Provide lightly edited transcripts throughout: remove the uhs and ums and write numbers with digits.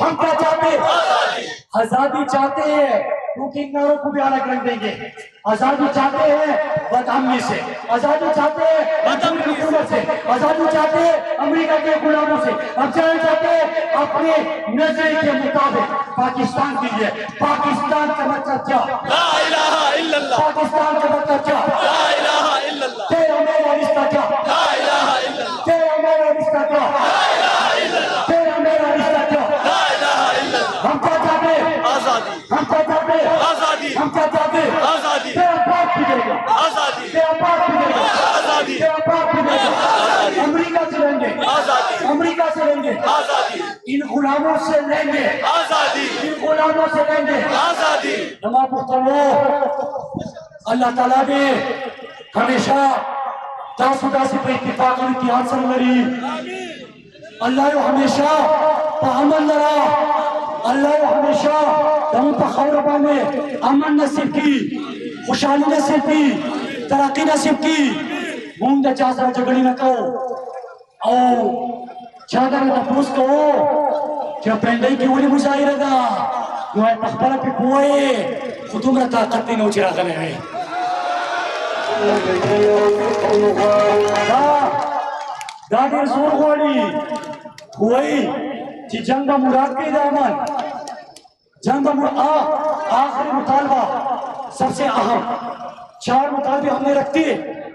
हम क्या चाहते हैं? आजादी चाहते हैं, क्योंकि इन नारों को भी अलग रंग देंगे। आजादी चाहते हैं बदअमनी से, आजादी चाहते हैं हुकूमत से, आजादी चाहते हैं अमेरिका के गुलामों से, आजादी चाहते हैं अपने नजरिए के मुताबिक पाकिस्तान के लिए। पाकिस्तान का मतलब क्या? ला इलाहा इल्लल्लाह। पाकिस्तान का मतलब क्या? ला इलाहा इल्लल्लाह। तेरा मेरा रिश्ता क्या? ला इलाहा इल्लल्लाह। तेरा मेरा रिश्ता क्या? ला इलाहा इल्लल्लाह। तेरा मेरा रिश्ता क्या? ला इलाहा इल्लल्लाह। हम क्या चाहते हैं? आजादी। हम क्या चाहते हैं? आजादी। हम क्या चाहते हैं? आजादी। तेरा बाप पिटेगा, आजादी। तेरा बाप पिटेगा, आजादी। तेरा बाप पिटेगा। अमेरिका से लेंगे, आजादी। अमेरिका से लेंगे, आजादी। इन गुलामों से लेंगे, आजादी। इन गुलामों से लेंगे आजादी। नमाज पुख्तनो। अल्लाह ताला ने हमेशा दासुदासी पे इत्तिफाक और इत्तिहाद से लड़ी। अल्लाह ने हमेशा अमन लड़ा। अल्लाह ने हमेशा दम पखौर बाने अमन नसीब की, खुशहाली नसीब की, तरक्की नसीब की। मूंग चासा झगड़ी न कहो और ज्यादा न तपूस कहो क्या पेंडई की उड़ी मुजाहिर दा जो है तखबरा पे पोए खुदुम रता ताकत नो चिरा करने है। दादी जोर गोली हुई कि जंग मुराद के दामन जंग आखिरी मुतालबा सबसे अहम 4 मुतालबे हमने रखते,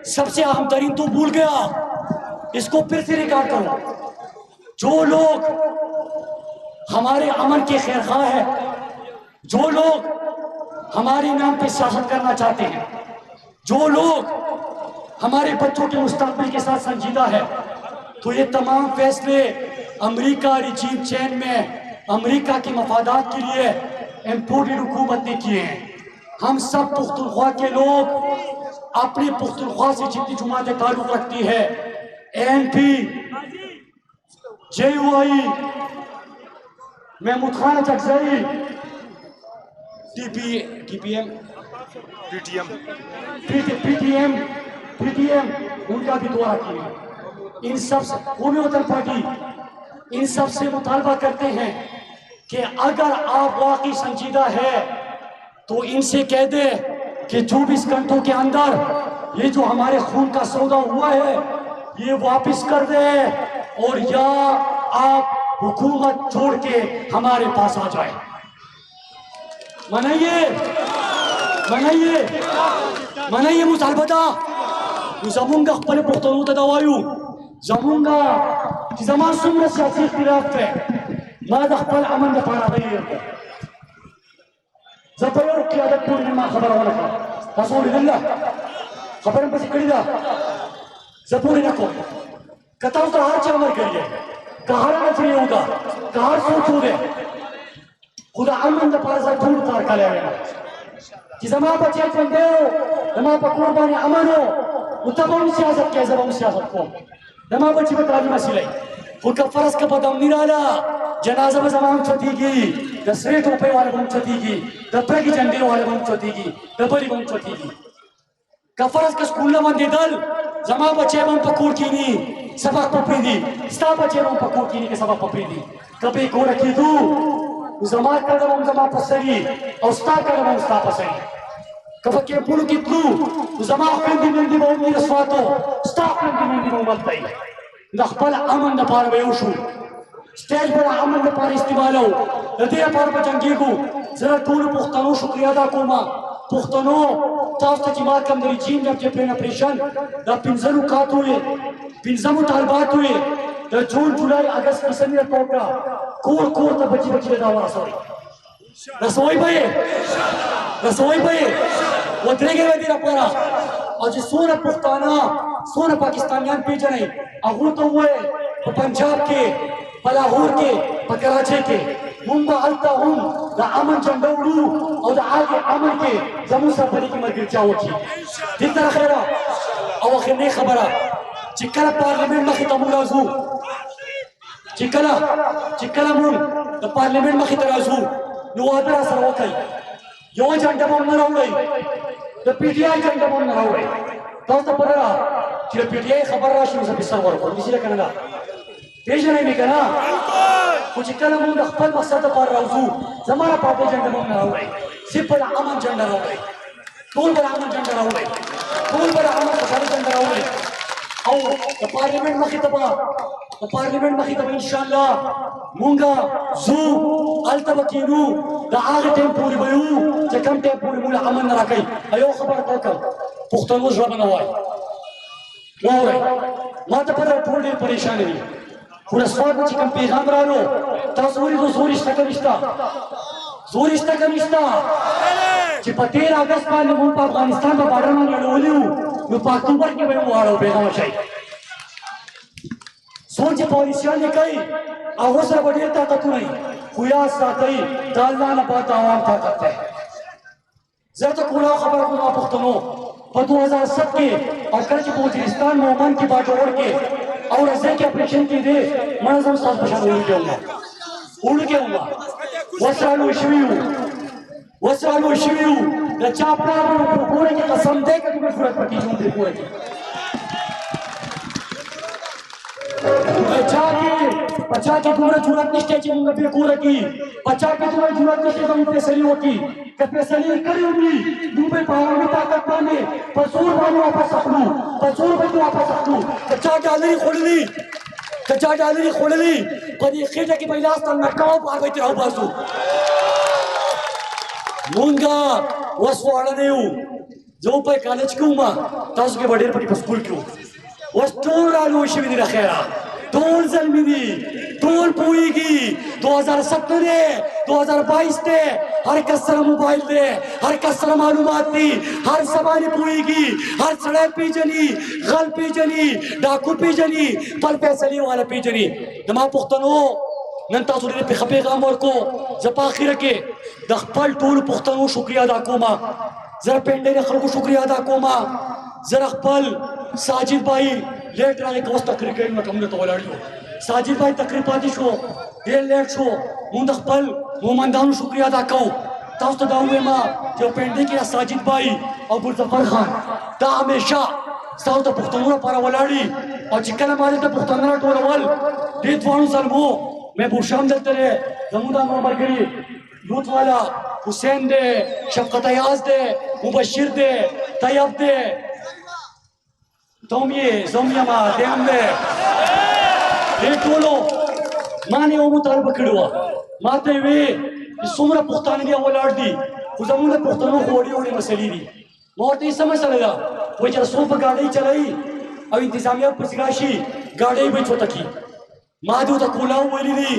सबसे अहम तरीन तो भूल गया। इसको फिर से रिकॉर्ड करो। जो लोग हमारे अमन के खैरखा है, जो लोग हमारे नाम पे सियासत करना चाहते हैं, जो लोग हमारे बच्चों के मुस्तकबिल के साथ संजीदा है, तो ये तमाम फैसले अमेरिका रिजीम चैन में अमेरिका के मफादात के लिए इम्पोर्टेड हुकूमत ने किए हैं। हम सब पुख्तनख्वा के लोग अपने पुख्तनख्वा से जितनी जमातें ताल्लुक रखती है, ANP, JUI, Mahmood Khan चकजई, PTM, उनका भी दुआ किए। इन सब से कौमी वतन पार्टी इन सब से मुतालबा करते हैं कि अगर आप वाकई संजीदा है तो इनसे कह दे कि 24 घंटों के अंदर ये जो हमारे खून का सौदा हुआ है ये वापस कर दे, और या आप हुकूमत छोड़ के हमारे पास आ जाए। मनाइए मनाइए मनाइए मुतालबता जमूंगा खपल पुख्तनू तदवायु जमूंगा कि जमान सुमर सियासी इख्तिलाफ पे माद खपल अमन द पारा गई जबयोर क़ियादत पूरी मा खबर होना का रसूल अल्लाह खबर बस कड़ीदा जपूरी नको कताव का हर चमर करिए कहार न चाहिए होगा कहार सोचोगे खुदा अमन द पारा से दूर तार का लेगा कि जमा बचे बंदे जमा पर कुर्बानी अमनो उतबम सियासत के जबम सियासत को जमा बची बताली मसले उनका फर्ज का बदम निराला जनाजा में जमाम छतीगी दसरे टोपे वाले बम छतीगी दपरे की झंडे वाले बम छतीगी दबरी बम छतीगी का फर्ज का स्कूल न बंदे दल जमा बचे बम पकूर कीनी सबक पपरीदी स्टा बचे बम पकूर कीनी के सबक पपरीदी कभी को रखी तू जमा कर बम जमा पसरी और स्टा कर बम स्टा पसरी कब के पुल कितलू जमा कंदी मंदी बम नि स्वातो स्टा कंदी मंदी बम मलतई नखपल अमन न पार बेउशु स्टेज पर अमन न पार इस्तेमालो लदे पार बचंगीगु जरा टूल पुख्तनो शुक्रिया अदा कोमा पुख्तनो तास्त जिमात कम दरी जीन जब जे प्लेन ऑपरेशन दा पिंजरू काट हुए पिंजमु तालबात हुए दा जून जुलाई अगस्त दिसंबर कोका कोर कोर ता बची बची दावा रसोई भाई वो देगे वदीरा पारा और जो सोना पुख्ताना सोना पाकिस्तानियान पेज नहीं अगू तो हुए पंजाब के लाहौर के कराची के मुंबई अलता हूँ दा अमन चंदौड़ू और दा आगे अमन के जमू सफरी की मरगिर चाहो की जितना खैरा और आखिर नहीं खबरा चिकला पार्लियामेंट में खिताबुल आजू चिकला मुन दा पार्लियामेंट में खिताराजू नुआबरा सरवकई यो झंडा बम न रहुई दा पीटीआई झंडा बम न रहुई तो परा कि पीटीआई खबर राशि से बिसर वर को मिसिले कनगा پیژنې مې کنه خو چې کله موږ د خپل مقصد لپاره راوځو زموږ پارټي جنډه موږ نه راوړئ صرف به د امن جنډه راوړئ ټول به د امن جنډه راوړئ ټول به د امن خوشحالۍ جنډه راوړئ او د پارلیمنټ مخې ته به انشاءالله مونږ ځو هلته به کینو د هغه ټایم پورې به یو چې کوم ټایم پورې موږ له امن نه راکوي یو خبره ته وکړم پښتنو ژبه نه وایي واورئ ما ته پته ټول ډېر پریشانه دي خو رسوا چې کوم پیغام رالو تاسو ولیدو زور شته که نشته چې په 13 اګست باندې موږ په افغانستان په بارډر باندې اړولي وو نو په اکتوبر کې به یې وواړو بېغمه شئ څوک چې پالیسیان یې کوي هغو سره به ډېر طاقتونه وي خو یاد ساتئ د الله نه بعد د عوام طاقت دی زه ته کولاو خبره کوم پښتنو په 2007 کې او کله چې په وزیرستان مومن کې باجوړ کې او رضا کې اپریشن کې دی منظم ستاسو په شان وړوکی وم وسرالو شوي وو د چا پلار به په کوره کې قسم دی که دومره صورت پکې ژوند پرې کوره کې په چا کې دومره جرأت نشته چې موږ پرې کوره کې په چا کې دومره جرأت نشته چې موږ فیصلې وکړي که فیصلې یې کړې وي موږ به په عوامي طاقت باندې په زور باندې واپس اخلو که چا ډالري خوړلي په دې خېټه کې به یې لاس ته نکاو بار به یې ترې راوباسو مونږه اوس واړه نه یو زه په کالج کې وم تاسو کې به ډېر پکې په سکول کې وو اوس ټول رالوی شوي دي رخیره ټول زلمي دي ټول پوهېږي 2007 دی 2022 دی هر کس سره موبایل دی هر کس سره معلومات دي هر څه باندې پوهېږي هر سړی پېژني غل پېژني ډاکو پېژني خپل فیصلې والا پېژني زما پښتنو نن تاسو ډېر ښه پیغام ورکو زه په اخره کې د خپل ټولو پښتنو شکریه ادا کوم زه د پنډۍ د خلکو شکریه ادا کوم زه د خپل ساجد بھائی لیټ راغی که اوس تقریر کوي نو موږ ته ولاړ یو ساجد بھائی تقریر پاتې شو ډېر لیټ شو موږ د خپل مومندانو شکریه ادا کوو تاسو ته دا ووایم چې پنډۍ کې ساجد بھائی او ګلظفر خان دا همیشه ستاسو د پښتنو لپاره ولاړي او چې کله ما دلته پښتانه راټولول دې دواړو ظلمو محبوب شام دلته دی زموږ دا نور ملګري لوت والا حسین دی شفقت ایاز دی مبشر دی طیب دی توم یې زم یمه دیم دی دې ټولو ما نه یو مطالبه کړې وه ما ته یې وې چې څومره پښتانه دي ولاړ دي خو زموږ د پښتنو خو وړې مسلې دي ما ورته یې څه مسله ده وایي چې څوک به ګاډۍ چلوي او انتظامیه پسې راشي ګاډۍ به یې چوته کړي ما دې ورته کولاو ویلي دي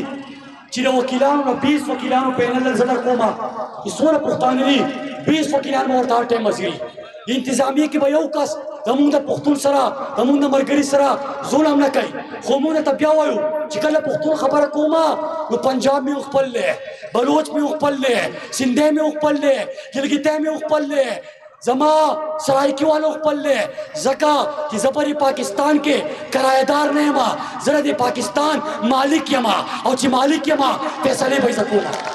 چې د وکیلانو نه 20 وکیلانو پینل زه در کومه چې څومره پښتانه دي 20 وکیلان به ورته هر ټایم مزګري انتظامیه کې به یو کس زموږ د پښتون سره زموږ د ملګري سره ظلم نه کوي خو موږ ته بیا وایو چې کله پښتون خبره کومه نو پنجاب مې خپل دی بلوچ مې خپل دی سندھی مې خپل دی ګلګیتی مې خپل دی زما سرائکی والو خپل دی ځکه چې زه په پاکستان کې کرایهدار نه یم زه د پاکستان مالک یم او چې مالک یم فیصلې به یې زه کوم